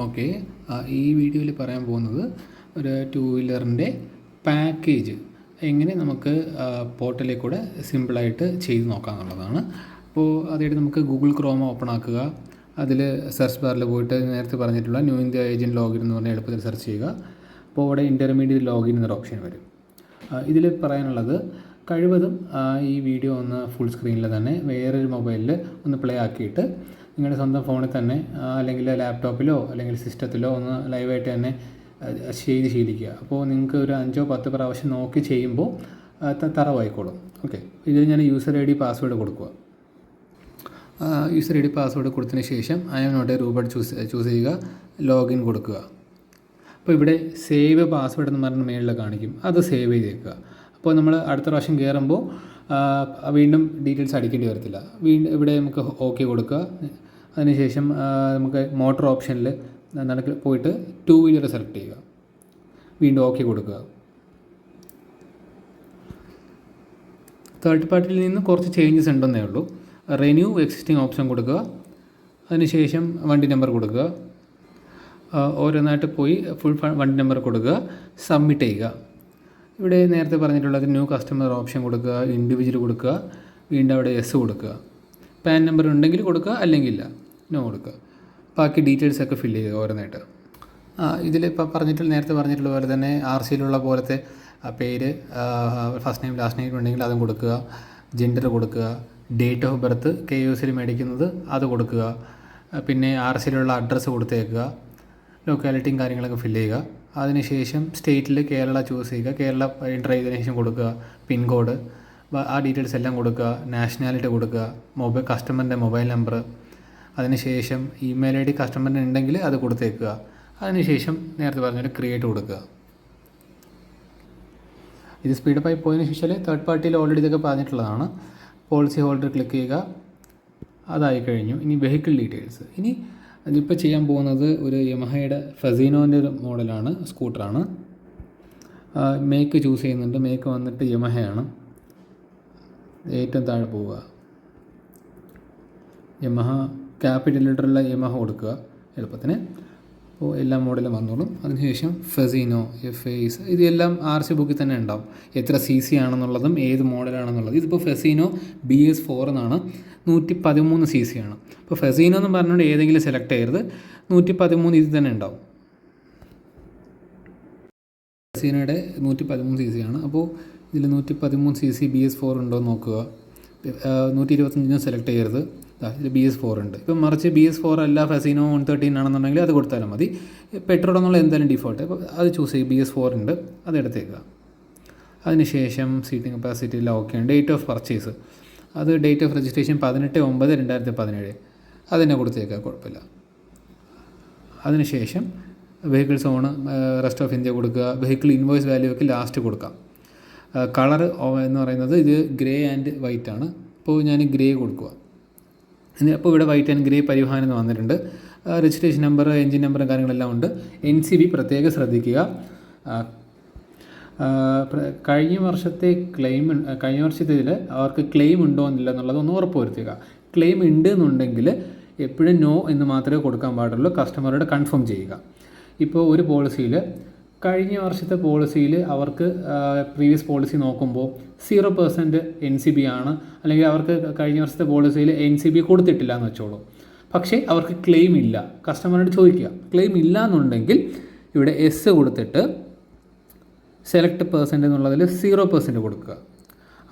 Okay. ഈ വീഡിയോയിൽ പറയാൻ പോകുന്നത് ഒരു ടൂ വീലറിൻ്റെ പാക്കേജ് എങ്ങനെ നമുക്ക് പോർട്ടലിൽ കൂടെ സിമ്പിളായിട്ട് ചെയ്ത് നോക്കാം എന്നുള്ളതാണ്. അപ്പോൾ അതായിട്ട് നമുക്ക് ഗൂഗിൾ ക്രോം ഓപ്പൺ ആക്കുക. അതിൽ സെർച്ച് ബാറിൽ പോയിട്ട് നേരത്തെ പറഞ്ഞിട്ടുള്ള ന്യൂ ഇന്ത്യ ഏജൻറ്റ് ലോഗിൻ എന്ന് പറഞ്ഞാൽ എളുപ്പത്തിൽ സെർച്ച് ചെയ്യുക. അപ്പോൾ അവിടെ ഇൻ്റർമീഡിയറ്റ് ലോഗിൻ എന്നൊരു ഓപ്ഷൻ വരും. ഇതിൽ പറയാനുള്ളത് കഴിവതും ഈ വീഡിയോ ഒന്ന് ഫുൾ സ്ക്രീനിൽ തന്നെ വേറൊരു മൊബൈലിൽ ഒന്ന് പ്ലേ ആക്കിയിട്ട് നിങ്ങളുടെ സ്വന്തം ഫോണിൽ തന്നെ അല്ലെങ്കിൽ ലാപ്ടോപ്പിലോ അല്ലെങ്കിൽ സിസ്റ്റത്തിലോ ഒന്ന് ലൈവായിട്ട് തന്നെ ചെയ്ത് ശീലിക്കുക. അപ്പോൾ നിങ്ങൾക്ക് ഒരു 5-10 പ്രാവശ്യം നോക്കി ചെയ്യുമ്പോൾ തറവായിക്കോളും. ഓക്കെ, ഇതിൽ ഞാൻ യൂസർ ഐ ഡി പാസ്വേഡ് കൊടുക്കുക. യൂസർ ഐ ഡി പാസ്വേഡ് കൊടുത്തതിന് ശേഷം നോട്ട് റൂബർട്ട് ചൂസ് ചെയ്യുക, ലോഗിൻ കൊടുക്കുക. അപ്പോൾ ഇവിടെ സേവ് പാസ്വേഡ് എന്ന് പറഞ്ഞ മേളിൽ കാണിക്കും, അത് സേവ് ചെയ്തേക്കുക. അപ്പോൾ നമ്മൾ അടുത്ത പ്രാവശ്യം കയറുമ്പോൾ വീണ്ടും ഡീറ്റെയിൽസ് അടിക്കേണ്ടി വരത്തില്ല. ഇവിടെ നമുക്ക് ഓക്കെ കൊടുക്കുക. അതിനുശേഷം നമുക്ക് മോട്ടോർ ഓപ്ഷനിൽ പോയിട്ട് ടൂ വീലർ സെലക്ട് ചെയ്യുക, വീണ്ടും ഓക്കെ കൊടുക്കുക. തേർഡ് പാർട്ടിയിൽ നിന്ന് കുറച്ച് ചേഞ്ചസ് ഉണ്ടെന്നേ ഉള്ളൂ. റിന്യൂ എക്സിസ്റ്റിംഗ് ഓപ്ഷൻ കൊടുക്കുക. അതിനുശേഷം വണ്ടി നമ്പർ കൊടുക്കുക. ഓരോന്നായിട്ട് പോയി ഫുൾ വണ്ടി നമ്പർ കൊടുക്കുക, സബ്മിറ്റ് ചെയ്യുക. ഇവിടെ നേരത്തെ പറഞ്ഞിട്ടുള്ളത് ന്യൂ കസ്റ്റമർ ഓപ്ഷൻ കൊടുക്കുക, ഇൻഡിവിജ്വൽ കൊടുക്കുക, വീണ്ടും അവിടെ എസ് കൊടുക്കുക. പാൻ നമ്പർ ഉണ്ടെങ്കിൽ കൊടുക്കുക, അല്ലെങ്കിൽ ഇല്ല, നോ കൊടുക്കുക. ബാക്കി ഡീറ്റെയിൽസൊക്കെ ഫില്ല് ചെയ്യുക ഓരോന്നായിട്ട്. ഇതിലിപ്പോൾ നേരത്തെ പറഞ്ഞിട്ടുള്ള പോലെ തന്നെ RCയിലുള്ള പോലത്തെ പേര്, ഫസ്റ്റ് നെയിം ലാസ്റ്റ് നെയിം ഉണ്ടെങ്കിൽ അതും കൊടുക്കുക, ജെൻഡർ കൊടുക്കുക, ഡേറ്റ് ഓഫ് ബർത്ത് KYCയിൽ മേടിക്കുന്നത് അത് കൊടുക്കുക, പിന്നെ RCയിലുള്ള അഡ്രസ്സ് കൊടുത്തേക്കുക, ലൊക്കാലിറ്റിയും കാര്യങ്ങളൊക്കെ ഫില്ല് ചെയ്യുക. അതിനുശേഷം സ്റ്റേറ്റിൽ കേരള ചൂസ് ചെയ്യുക, കേരള എൻ്റർ ചെയ്തതിന് ശേഷം കൊടുക്കുക, പിൻകോഡ്, ആ ഡീറ്റെയിൽസ് എല്ലാം കൊടുക്കുക, നാഷണാലിറ്റി കൊടുക്കുക, കസ്റ്റമറിൻ്റെ മൊബൈൽ നമ്പർ, അതിനുശേഷം ഇമെയിൽ ID കസ്റ്റമറിന് ഉണ്ടെങ്കിൽ അത് കൊടുത്തേക്കുക. അതിനുശേഷം നേരത്തെ പറഞ്ഞൊരു ക്രിയേറ്റ് കൊടുക്കുക. ഇത് സ്പീഡപ്പായി പോയതിന് ശേഷം തേർഡ് പാർട്ടിയിൽ ഓൾറെഡി ഇതൊക്കെ പറഞ്ഞിട്ടുള്ളതാണ്. പോളിസി ഹോൾഡർ ക്ലിക്ക് ചെയ്യുക, അതായി കഴിഞ്ഞു. ഇനി വെഹിക്കിൾ ഡീറ്റെയിൽസ്. ഇനി അതിപ്പോൾ ചെയ്യാൻ പോകുന്നത് ഒരു യമഹയുടെ ഫസീനോൻ്റെ ഒരു മോഡലാണ്, സ്കൂട്ടറാണ്. മേക്ക് ചൂസ് ചെയ്യുന്നുണ്ട്. മേക്ക് വന്നിട്ട് യമഹയാണ്. ഏറ്റവും താഴെ പോവുക, യമഹ ക്യാപിറ്റൽ ലെറ്ററുള്ള യമഹ കൊടുക്കുക എളുപ്പത്തിന്. അപ്പോൾ എല്ലാ മോഡലും വന്നോളും. അതിനുശേഷം ഫസീനോ, FAS, ഇതെല്ലാം RC ബുക്കിൽ തന്നെ ഉണ്ടാവും. എത്ര CC ആണെന്നുള്ളതും ഏത് മോഡലാണെന്നുള്ളത്. ഇതിപ്പോൾ ഫസീനോ BS4 എന്നാണ്, 113 CC ആണ്. അപ്പോൾ ഫസീനോ എന്ന് പറഞ്ഞുകൊണ്ട് ഏതെങ്കിലും സെലക്ട് ചെയ്യരുത്, 113 ഇത് തന്നെ ഉണ്ടാവും. ഫസീനോയുടെ 113 CC ആണ്. അപ്പോൾ ഇതിൽ 113 CC BS4 ഉണ്ടോ എന്ന് നോക്കുക. 125 സെലക്ട് ചെയ്യരുത്, ഇതിൽ BS4 ഉണ്ട്. ഇപ്പം മറിച്ച് BS4 അല്ല ഫസീനോ 113 ആണെന്നുണ്ടെങ്കിൽ അത് കൊടുത്താലും മതി. പെട്രോൾ എന്നുള്ള എന്തായാലും ഡിഫോൾട്ട്, അപ്പോൾ അത് ചൂസ് ചെയ്യും. BS4 ഉണ്ട്, അത് എടുത്തേക്കുക. അതിനുശേഷം സീറ്റിംഗ് കപ്പാസിറ്റി എല്ലാം ഓക്കെ ഉണ്ട്. ഡേറ്റ് ഓഫ് പർച്ചേസ്, അത് ഡേറ്റ് ഓഫ് രജിസ്ട്രേഷൻ 18/9/2017, അതുതന്നെ കൊടുത്തേക്കുക, കുഴപ്പമില്ല. അതിനുശേഷം vehicles on rest of India കൊടുക്കുക. വെഹിക്കിൾ ഇൻവോയ്സ് വാല്യൂ ഒക്കെ ലാസ്റ്റ് കൊടുക്കാം. കളർ എന്ന് പറയുന്നത് ഇത് ഗ്രേ ആൻഡ് വൈറ്റ് ആണ്. അപ്പോൾ ഞാൻ ഗ്രേ കൊടുക്കുക. അപ്പോൾ ഇവിടെ വൈറ്റ് ആൻഡ് ഗ്രേ പരിവാഹൻ എന്ന് വന്നിട്ടുണ്ട്. രജിസ്ട്രേഷൻ നമ്പർ, എൻജിൻ നമ്പറും കാര്യങ്ങളെല്ലാം ഉണ്ട്. NCB പ്രത്യേകം ശ്രദ്ധിക്കുക. കഴിഞ്ഞ വർഷത്തേതിൽ അവർക്ക് ക്ലെയിം ഉണ്ടോ എന്നില്ല എന്നുള്ളത് ഒന്ന് ഉറപ്പ് വരുത്തുക. ക്ലെയിം ഉണ്ട് എന്നുണ്ടെങ്കിൽ എപ്പോഴും നോ എന്ന് മാത്രമേ കൊടുക്കാൻ പാടുള്ളൂ. കസ്റ്റമറോട് കൺഫേം ചെയ്യുക. ഇപ്പോൾ ഒരു പോളിസിയിൽ കഴിഞ്ഞ വർഷത്തെ പോളിസിയിൽ അവർക്ക് പ്രീവിയസ് പോളിസി നോക്കുമ്പോൾ 0% NCB ആണ്, അല്ലെങ്കിൽ അവർക്ക് കഴിഞ്ഞ വർഷത്തെ പോളിസിയിൽ NCB കൊടുത്തിട്ടില്ല എന്ന് വെച്ചോളൂ. പക്ഷേ അവർക്ക് ക്ലെയിം ഇല്ല. കസ്റ്റമറോട് ചോദിക്കുക, ക്ലെയിം ഇല്ല എന്നുണ്ടെങ്കിൽ ഇവിടെ S കൊടുത്തിട്ട് സെലക്ട് % എന്നുള്ളതിൽ 0% കൊടുക്കുക.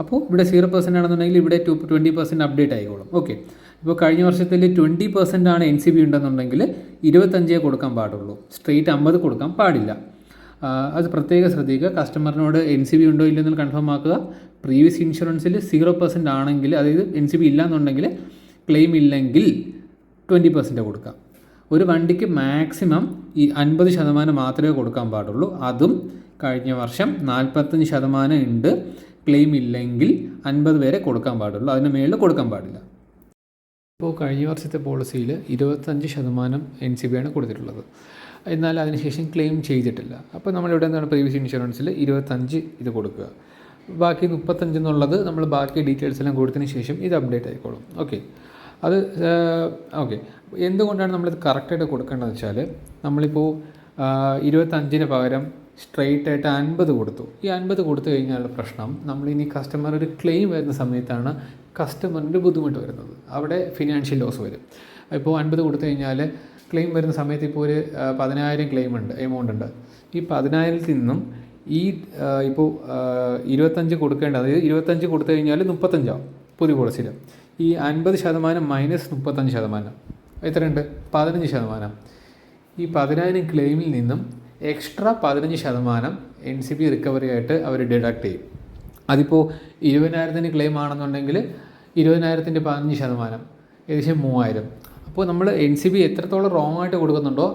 അപ്പോൾ ഇവിടെ 0% ആണെന്നുണ്ടെങ്കിൽ ഇവിടെ 20% അപ്ഡേറ്റ് ആയിക്കോളും. ഓക്കെ, ഇപ്പോൾ കഴിഞ്ഞ വർഷത്തിൽ 20% ആണ് NCB ഉണ്ടെന്നുണ്ടെങ്കിൽ 25 കൊടുക്കാൻ പാടുള്ളൂ, സ്ട്രെയിറ്റ് 50 കൊടുക്കാൻ പാടില്ല. അത് പ്രത്യേകം ശ്രദ്ധിക്കുക. കസ്റ്റമറിനോട് NCB ഉണ്ടോ ഇല്ലെന്ന് കൺഫേം ആക്കുക. പ്രീവിയസ് ഇൻഷുറൻസിൽ 0% ആണെങ്കിൽ, അതായത് NCB ഇല്ല എന്നുണ്ടെങ്കിൽ, ക്ലെയിം ഇല്ലെങ്കിൽ 20% കൊടുക്കാം. ഒരു വണ്ടിക്ക് മാക്സിമം ഈ 50% മാത്രമേ കൊടുക്കാൻ പാടുള്ളൂ. അതും കഴിഞ്ഞ വർഷം 45% ഉണ്ട്, ക്ലെയിം ഇല്ലെങ്കിൽ 50 വരെ കൊടുക്കാൻ പാടുള്ളൂ, അതിന് മേളിൽ കൊടുക്കാൻ പാടില്ല. ഇപ്പോൾ കഴിഞ്ഞ വർഷത്തെ പോളിസിയിൽ 25% NCB ആണ് കൊടുത്തിട്ടുള്ളത്, എന്നാൽ അതിനുശേഷം ക്ലെയിം ചെയ്തിട്ടില്ല. അപ്പോൾ നമ്മളിവിടെ എന്താണ് പ്രീവിയസ് ഇൻഷുറൻസിൽ 25 ഇത് കൊടുക്കുക. ബാക്കി 35 എന്നുള്ളത് നമ്മൾ ബാക്കി ഡീറ്റെയിൽസ് എല്ലാം കൊടുത്തതിന് ശേഷം ഇത് അപ്ഡേറ്റ് ആയിക്കോളും. ഓക്കെ, അത് ഓക്കെ. എന്തുകൊണ്ടാണ് നമ്മളിത് കറക്റ്റായിട്ട് കൊടുക്കേണ്ടതെന്ന് വെച്ചാൽ, നമ്മളിപ്പോൾ 25 പകരം സ്ട്രെയിറ്റ് ആയിട്ട് 50 കൊടുത്തു. ഈ 50 കൊടുത്തു കഴിഞ്ഞാലുള്ള പ്രശ്നം, നമ്മളിനി കസ്റ്റമർ ഒരു ക്ലെയിം വരുന്ന സമയത്താണ് കസ്റ്റമറിൻ്റെ ബുദ്ധിമുട്ട് വരുന്നത്. അവിടെ ഫിനാൻഷ്യൽ ലോസ് വരും. ഇപ്പോൾ 50 കൊടുത്തു കഴിഞ്ഞാൽ ക്ലെയിം വരുന്ന സമയത്ത് ഇപ്പോൾ ഒരു 10,000 ക്ലെയിം ഉണ്ട്, എമൗണ്ട് ഉണ്ട്. ഈ 10,000-ത്തിൽ നിന്നും ഈ ഇപ്പോൾ 25 കൊടുക്കേണ്ട, അതായത് 25 കൊടുത്തു കഴിഞ്ഞാൽ 35 പുതിയ പോളിസിയിൽ. ഈ 50% മൈനസ് 35% എത്രയുണ്ട്? 15%. ഈ 10,000 ക്ലെയിമിൽ നിന്നും എക്സ്ട്രാ 15% NCP റിക്കവറി ആയിട്ട് അവർ ഡിഡക്റ്റ് ചെയ്യും. അതിപ്പോൾ 20,000 ക്ലെയിം ആണെന്നുണ്ടെങ്കിൽ 20,000-ൻ്റെ 15%, ഏകദേശം 3,000. അപ്പോൾ നമ്മൾ NCP എത്രത്തോളം റോങ് ആയിട്ട് കൊടുക്കുന്നുണ്ടോ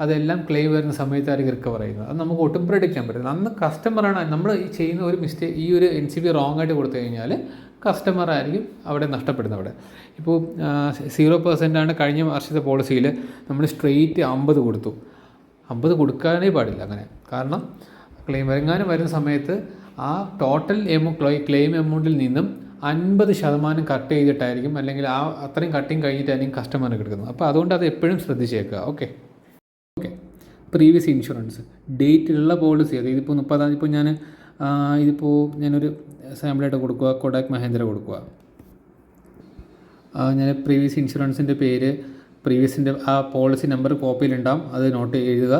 അതെല്ലാം ക്ലെയിം വരുന്ന സമയത്തായിരിക്കും റിക്കവർ ചെയ്യുന്നത്. അത് നമുക്ക് ഒട്ടും പ്രെഡിക്റ്റ് ചെയ്യാൻ പറ്റില്ല. അന്ന് കസ്റ്റമറാണ് നമ്മൾ ഈ ചെയ്യുന്ന ഒരു മിസ്റ്റേക്ക്. ഈ ഒരു NCP റോങ് ആയിട്ട് കൊടുത്തു കഴിഞ്ഞാൽ കസ്റ്റമറായിരിക്കും അവിടെ നഷ്ടപ്പെടുന്നത്. അവിടെ ഇപ്പോൾ 0% കഴിഞ്ഞ വർഷത്തെ പോളിസിയിൽ നമ്മൾ സ്ട്രെയിറ്റ് 50 കൊടുത്തു. 50 കൊടുക്കാനേ പാടില്ല അങ്ങനെ. കാരണം ക്ലെയിം വരുന്ന സമയത്ത് ആ ടോട്ടൽ ക്ലെയിം എമൗണ്ടിൽ നിന്നും 50% കട്ട് ചെയ്തിട്ടായിരിക്കും, അല്ലെങ്കിൽ ആ അത്രയും കട്ടിങ് കഴിഞ്ഞിട്ടായിരിക്കും കസ്റ്റമറിന് കിടക്കുന്നത്. അപ്പോൾ അതുകൊണ്ട് അത് എപ്പോഴും ശ്രദ്ധിച്ചേക്കുക. ഓക്കെ. പ്രീവിയസ് ഇൻഷുറൻസ് ഡേറ്റിലുള്ള പോളിസി, അതായത് ഇതിപ്പോൾ 30, ഇപ്പോൾ ഞാനൊരു സാമ്പിളായിട്ട് കൊടുക്കുക, കൊഡാക് മഹേന്ദ്ര കൊടുക്കുക. ഞാൻ പ്രീവിയസ് ഇൻഷുറൻസിൻ്റെ പേര്, പ്രീവിയസിൻ്റെ ആ പോളിസി നമ്പർ കോപ്പിയിലുണ്ടാകും, അത് നോട്ട് എഴുതുക,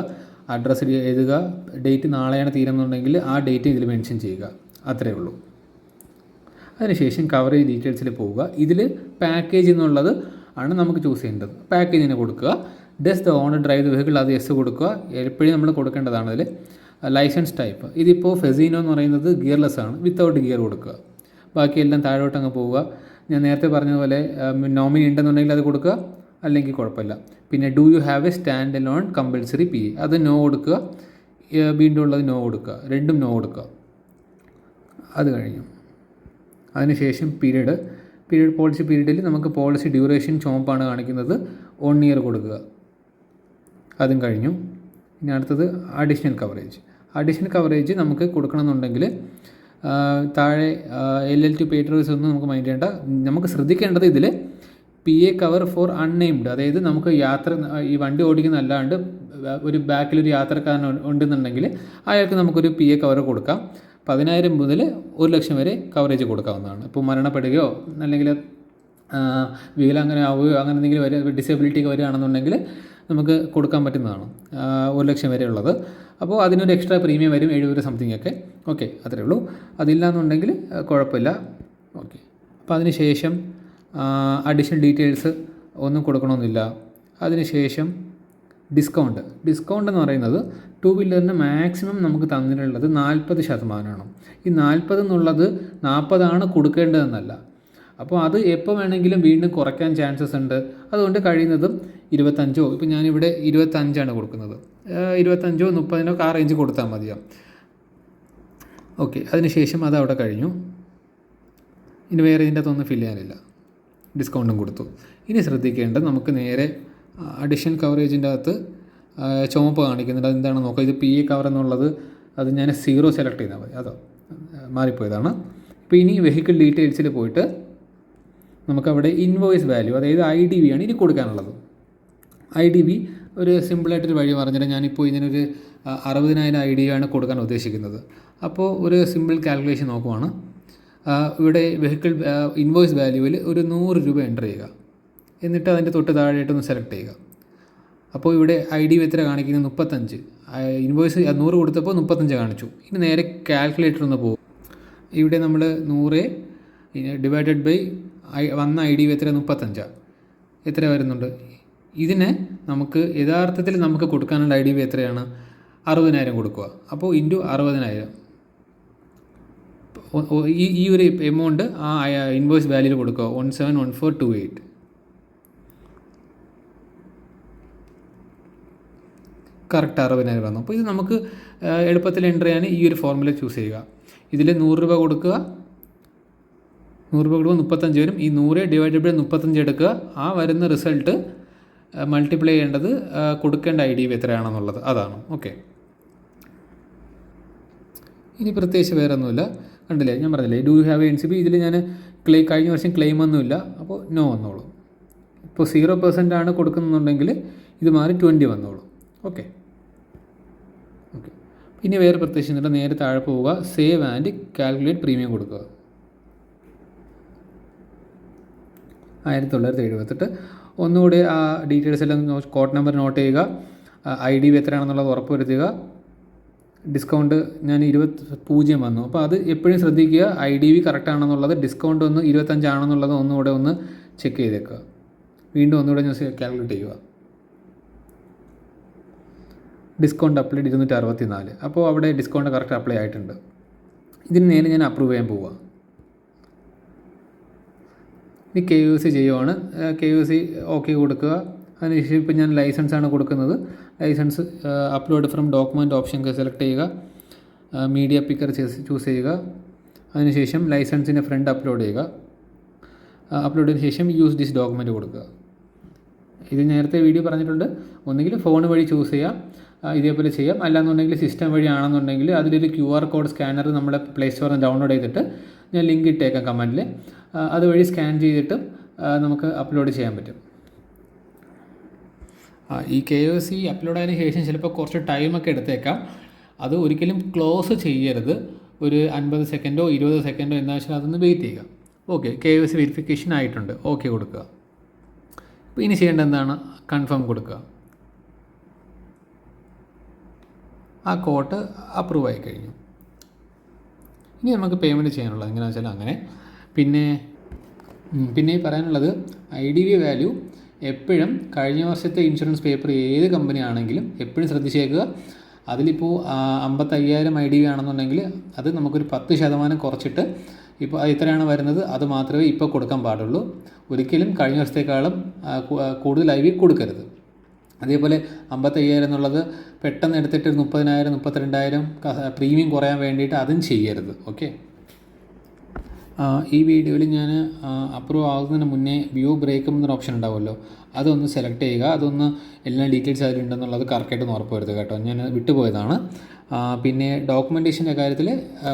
അഡ്രസ്സ് എഴുതുക, ഡേറ്റ് നാളെയാണ് തീരുന്നുണ്ടെങ്കിൽ ആ ഡേറ്റ് ഇതിൽ മെൻഷൻ ചെയ്യുക. അത്രയേ ഉള്ളൂ. അതിനുശേഷം കവറേജ് ഡീറ്റെയിൽസിൽ പോവുക. ഇതിൽ പാക്കേജ് എന്നുള്ളത് ആണ് നമുക്ക് ചൂസ് ചെയ്യേണ്ടത്. പാക്കേജിന് കൊടുക്കുക. Does the owner drive the vehicle, അത് യെസ് കൊടുക്കുക. എപ്പോഴും നമ്മൾ കൊടുക്കേണ്ടതാണ് അതിൽ. ലൈസൻസ് ടൈപ്പ്, ഇതിപ്പോൾ ഫെസീനോ എന്ന് പറയുന്നത് ഗിയർലെസ് ആണ്, വിത്തൗട്ട് ഗിയർ കൊടുക്കുക. ബാക്കിയെല്ലാം താഴോട്ട് അങ്ങ് പോവുക. ഞാൻ നേരത്തെ പറഞ്ഞതുപോലെ നോമിനി ഉണ്ടെന്നുണ്ടെങ്കിൽ അത് കൊടുക്കുക, അല്ലെങ്കിൽ കുഴപ്പമില്ല. പിന്നെ do you have A stand alone compulsory PA, അത് നോ കൊടുക്കുക. വീണ്ടും ഉള്ളത് നോ കൊടുക്കുക, രണ്ടും നോ കൊടുക്കുക. അത് കഴിഞ്ഞു. അതിനുശേഷം പീരീഡ് പോളിസി പീരീഡിൽ നമുക്ക് പോളിസി ഡ്യൂറേഷൻ ചുവപ്പാണ് കാണിക്കുന്നത്, 1 year കൊടുക്കുക. അതും കഴിഞ്ഞു. ഇനി അടുത്തത് അഡീഷണൽ കവറേജ് നമുക്ക് കൊടുക്കണമെന്നുണ്ടെങ്കിൽ താഴെ LL2 പേറ്റേഴ്സ് ഒന്നും നമുക്ക് മൈൻഡ് ചെയ്യേണ്ട. നമുക്ക് ശ്രദ്ധിക്കേണ്ടത് ഇതിൽ PA കവർ ഫോർ അൺനെയിംഡ്, അതായത് നമുക്ക് ഈ വണ്ടി ഓടിക്കുന്നതല്ലാണ്ട് ഒരു ബാക്കിലൊരു യാത്രക്കാരൻ ഉണ്ടെന്നുണ്ടെങ്കിൽ അയാൾക്ക് നമുക്കൊരു PA കവർ കൊടുക്കാം. 10,000 മുതൽ 1,00,000 വരെ കവറേജ് കൊടുക്കാവുന്നതാണ്. ഇപ്പോൾ മരണപ്പെടുകയോ അല്ലെങ്കിൽ വികലാംഗന ആവുകയോ അങ്ങനെ എന്തെങ്കിലും ഡിസേബിലിറ്റി ഒക്കെ വരികയാണെന്നുണ്ടെങ്കിൽ നമുക്ക് കൊടുക്കാൻ പറ്റുന്നതാണ്. 1,00,000 വരെ ഉള്ളത്. അപ്പോൾ അതിനൊരു എക്സ്ട്രാ പ്രീമിയം വരും, 70 സംതിങ് ഒക്കെ. ഓക്കെ, അത്രയേ ഉള്ളൂ. അതില്ലാന്നുണ്ടെങ്കിൽ കുഴപ്പമില്ല. ഓക്കെ. അപ്പോൾ അതിനുശേഷം അഡീഷണൽ ഡീറ്റെയിൽസ് ഒന്നും കൊടുക്കണമെന്നില്ല. അതിനുശേഷം ഡിസ്കൗണ്ട് എന്ന് പറയുന്നത് 2 വീലറിന് മാക്സിമം നമുക്ക് തന്നിട്ടുള്ളത് 40%. ഈ 40 എന്നുള്ളത് 40 കൊടുക്കേണ്ടതെന്നല്ല. അപ്പോൾ അത് എപ്പോൾ വേണമെങ്കിലും വീണ്ടും കുറയ്ക്കാൻ ചാൻസസ് ഉണ്ട്. അതുകൊണ്ട് കഴിയുന്നതും 25, ഇപ്പോൾ ഞാനിവിടെ 25 കൊടുക്കുന്നത്, 25 30 ആ റേഞ്ച് കൊടുത്താൽ മതിയാവും. ഓക്കെ. അതിനുശേഷം അത് അവിടെ കഴിഞ്ഞു. ഇനി വേറെ ഇതിൻ്റെ അകത്തൊന്നും ഫില്ല് ചെയ്യാനില്ല. ഡിസ്കൗണ്ടും കൊടുത്തു. ഇനി ശ്രദ്ധിക്കേണ്ടത്, നമുക്ക് നേരെ അഡീഷണൽ കവറേജിൻ്റെ അകത്ത് ചുവപ്പ് കാണിക്കുന്നുണ്ട്. അതെന്താണെന്ന് നോക്കാം. ഇത് PA കവർ എന്നുള്ളത് അത് ഞാൻ 0 സെലക്ട് ചെയ്താൽ മതി. അതോ മാറിപ്പോയതാണ്. ഇപ്പോൾ ഇനി വെഹിക്കിൾ ഡീറ്റെയിൽസിൽ പോയിട്ട് നമുക്കവിടെ ഇൻവോയ്സ് വാല്യൂ, അതായത് IDV ആണ് ഇനി കൊടുക്കാനുള്ളത്. IDV ഒരു സിമ്പിളായിട്ടൊരു വഴി പറഞ്ഞിട്ട്, ഞാനിപ്പോൾ ഇതിനൊരു 60,000 IDV ആണ് കൊടുക്കാൻ ഉദ്ദേശിക്കുന്നത്. അപ്പോൾ ഒരു സിമ്പിൾ കാൽക്കുലേഷൻ നോക്കുവാണ്. ഇവിടെ വെഹിക്കിൾ ഇൻവോയ്സ് വാല്യൂവിൽ ഒരു 100 രൂപ എൻ്റർ ചെയ്യുക. എന്നിട്ട് അതിൻ്റെ തൊട്ട് താഴെയായിട്ടൊന്ന് സെലക്ട് ചെയ്യുക. അപ്പോൾ ഇവിടെ IDV എത്ര കാണിക്കുന്നത്? 35. ഇൻവോയ്സ് 100 കൊടുത്തപ്പോൾ 35 കാണിച്ചു. ഇനി നേരെ കാൽക്കുലേറ്റർ ഒന്ന് പോകും. ഇവിടെ നമ്മൾ 100 ഡിവൈഡഡ് ബൈ വന്ന IDV എത്ര? 35. എത്ര വരുന്നുണ്ട്? ഇതിന് നമുക്ക് യഥാർത്ഥത്തിൽ നമുക്ക് കൊടുക്കാനുള്ള IDV എത്രയാണ്? 60,000 കൊടുക്കുക. അപ്പോൾ ഇൻറ്റു 60,000 ഈ ഒരു എമൗണ്ട് ആ ഇൻവോയ്സ് വാല്യൂയിൽ കൊടുക്കുക. 171428. കറക്റ്റ് 60,000 വന്നു. അപ്പോൾ ഇത് നമുക്ക് എളുപ്പത്തിൽ എൻ്റർ ചെയ്യാൻ ഈ ഒരു ഫോർമുല ചൂസ് ചെയ്യുക. ഇതിൽ 100 രൂപ കൊടുക്കുക. 100 രൂപ കൊടുക്കുമ്പോൾ 35 വരും. ഈ 100 ഡിവൈഡഡ് ബൈ 35 എടുക്കുക. ആ വരുന്ന റിസൾട്ട് മൾട്ടിപ്ലൈ ചെയ്യേണ്ടത് കൊടുക്കേണ്ട IDV എത്രയാണെന്നുള്ളത്, അതാണ്. ഓക്കെ. ഇനി പ്രത്യേകിച്ച് വേറെ ഒന്നുമില്ല. കണ്ടില്ലേ, ഞാൻ പറഞ്ഞില്ലേ ഡു യു ഹാവ് NCP. ഇതിൽ ഞാൻ കഴിഞ്ഞ വർഷം ക്ലെയിം ഒന്നുമില്ല, അപ്പോൾ നോ വന്നോളൂ. ഇപ്പോൾ 0% ആണ് കൊടുക്കുന്നുണ്ടെങ്കിൽ ഇത് മാറി 20 വന്നോളൂ. ഓക്കെ. പിന്നെ വേറെ പ്രത്യേകിച്ച് എന്നിട്ട് നേരെ താഴെ പോവുക, സേവ് ആൻഡ് കാൽക്കുലേറ്റ് പ്രീമിയം കൊടുക്കുക. 1978. ഒന്നുകൂടി ആ ഡീറ്റെയിൽസ് എല്ലാം കോഡ് നമ്പർ നോട്ട് ചെയ്യുക, IDV എത്രയാണെന്നുള്ളത് ഉറപ്പ് വരുത്തുക. ഡിസ്കൗണ്ട് ഞാൻ 20 വന്നു, അപ്പോൾ അത് എപ്പോഴും ശ്രദ്ധിക്കുക. IDV കറക്റ്റ് ആണെന്നുള്ളത്, ഡിസ്കൗണ്ട് 25 ആണെന്നുള്ളത് ഒന്നുകൂടെ ഒന്ന് ചെക്ക് ചെയ്തേക്കുക. വീണ്ടും ഒന്നുകൂടെ ഞാൻ കാൽക്കുലേറ്റ് ചെയ്യുക. ഡിസ്കൗണ്ട് അപ്ലൈഡ് 264, അപ്പോൾ അവിടെ ഡിസ്കൗണ്ട് കറക്റ്റ് അപ്ലൈ ആയിട്ടുണ്ട്. ഇതിന് നേരെ ഞാൻ അപ്രൂവ് ചെയ്യാൻ പോവുക. ഇനി KYC ചെയ്യുവാണ്. KYC ഓക്കെ കൊടുക്കുക. അതിനുശേഷം ഇപ്പോൾ ഞാൻ ലൈസൻസാണ് കൊടുക്കുന്നത്. Licence upload from document option select ചെയ്യുക, മീഡിയ പിക്കർ ചൂസ് ചെയ്യുക. അതിനുശേഷം ലൈസൻസിൻ്റെ ഫ്രണ്ട് അപ്ലോഡ് ചെയ്യുക. അപ്ലോഡ് ചെയ്തതിന് ശേഷം യൂസ് ദിസ് ഡോക്യുമെൻറ്റ് കൊടുക്കുക. ഇത് നേരത്തെ വീഡിയോ പറഞ്ഞിട്ടുണ്ട്. ഒന്നുകിൽ ഫോൺ വഴി ചൂസ് ചെയ്യാം, ഇതേപോലെ ചെയ്യാം. അല്ലാന്നുണ്ടെങ്കിൽ സിസ്റ്റം വഴി ആണെന്നുണ്ടെങ്കിൽ അതിലൊരു QR കോഡ് സ്കാനർ നമ്മുടെ പ്ലേ സ്റ്റോറിൽ നിന്ന് ഡൗൺലോഡ് ചെയ്തിട്ട് ഞാൻ ലിങ്ക് ഇട്ടേക്കാം കമൻറ്റിൽ. അതുവഴി സ്കാൻ ചെയ്തിട്ട് നമുക്ക് അപ്ലോഡ് ചെയ്യാൻ പറ്റും. ഈ KYC അപ്ലോഡ് ആയതിനു ശേഷം ചിലപ്പോൾ കുറച്ച് ടൈമൊക്കെ എടുത്തേക്കാം. അത് ഒരിക്കലും ക്ലോസ് ചെയ്യരുത്. ഒരു 50 സെക്കൻഡോ 20 സെക്കൻഡോ എന്താ വെച്ചാൽ അതൊന്ന് വെയിറ്റ് ചെയ്യുക. ഓക്കെ, KYC വെരിഫിക്കേഷൻ ആയിട്ടുണ്ട്, ഓക്കെ കൊടുക്കുക. അപ്പോൾ ഇനി ചെയ്യേണ്ടത് എന്താണ്? കൺഫേം കൊടുക്കുക. ആ കോഡ് അപ്രൂവ് ആയി കഴിഞ്ഞു. ഇനി നമുക്ക് പേയ്മെൻറ്റ് ചെയ്യാനുള്ളത് എങ്ങനെയാണെന്ന് വെച്ചാൽ അങ്ങനെ. പിന്നെ പറയാനുള്ളത് IDV വാല്യൂ എപ്പോഴും കഴിഞ്ഞ വർഷത്തെ ഇൻഷുറൻസ് പേപ്പർ ഏത് കമ്പനി ആണെങ്കിലും എപ്പോഴും ശ്രദ്ധിച്ചേക്കുക. അതിലിപ്പോൾ 55,000 IDV ആണെന്നുണ്ടെങ്കിൽ അത് നമുക്കൊരു 10% കുറച്ചിട്ട് ഇപ്പോൾ എത്രയാണ് വരുന്നത് അത് മാത്രമേ ഇപ്പോൾ കൊടുക്കാൻ പാടുള്ളൂ. ഒരിക്കലും കഴിഞ്ഞ വർഷത്തേക്കാളും കൂടുതൽ IDV കൊടുക്കരുത്. അതേപോലെ 55,000 എന്നുള്ളത് പെട്ടെന്ന് എടുത്തിട്ട് 30,000 32,000 പ്രീമിയം കുറയാൻ വേണ്ടിയിട്ട് അതും ചെയ്യരുത്. ഓക്കെ. ഈ വീഡിയോയിൽ ഞാൻ അപ്രൂവ് ആകുന്നതിന് മുന്നേ വ്യൂ ബ്രേക്കപ്പ് എന്നൊരു ഓപ്ഷൻ ഉണ്ടാവുമല്ലോ, അതൊന്ന് സെലക്ട് ചെയ്യുക. അതൊന്ന് എല്ലാ ഡീറ്റെയിൽസ് അതിലുണ്ടെന്നുള്ളത് കറക്റ്റായിട്ടൊന്ന് ഉറപ്പ് വരുത്തുക കേട്ടോ. ഞാൻ വിട്ടുപോയതാണ്. പിന്നെ ഡോക്യുമെൻറ്റേഷൻ്റെ കാര്യത്തിൽ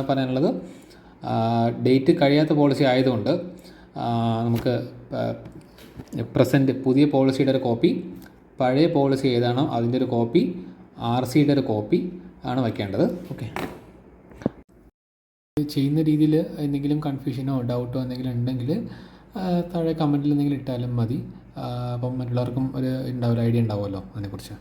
പറയാനുള്ളത്, ഡേറ്റ് കഴിയാത്ത പോളിസി ആയതുകൊണ്ട് നമുക്ക് പ്രസൻറ്റ് പുതിയ പോളിസിയുടെ ഒരു കോപ്പി, പഴയ പോളിസി ഏതാണോ അതിൻ്റെ ഒരു കോപ്പി, RCയുടെ ഒരു കോപ്പി ആണ് വയ്ക്കേണ്ടത്. ഓക്കെ. ചെയ്യുന്ന രീതിയിൽ എന്തെങ്കിലും കൺഫ്യൂഷനോ ഡൗട്ടോ എന്തെങ്കിലും ഉണ്ടെങ്കിൽ താഴെ കമൻറ്റിൽ എന്തെങ്കിലും ഇട്ടാലും മതി. അപ്പം മറ്റുള്ളവർക്കും ഒരു ഐഡിയ ഉണ്ടാവുമല്ലോ അതിനെക്കുറിച്ച്.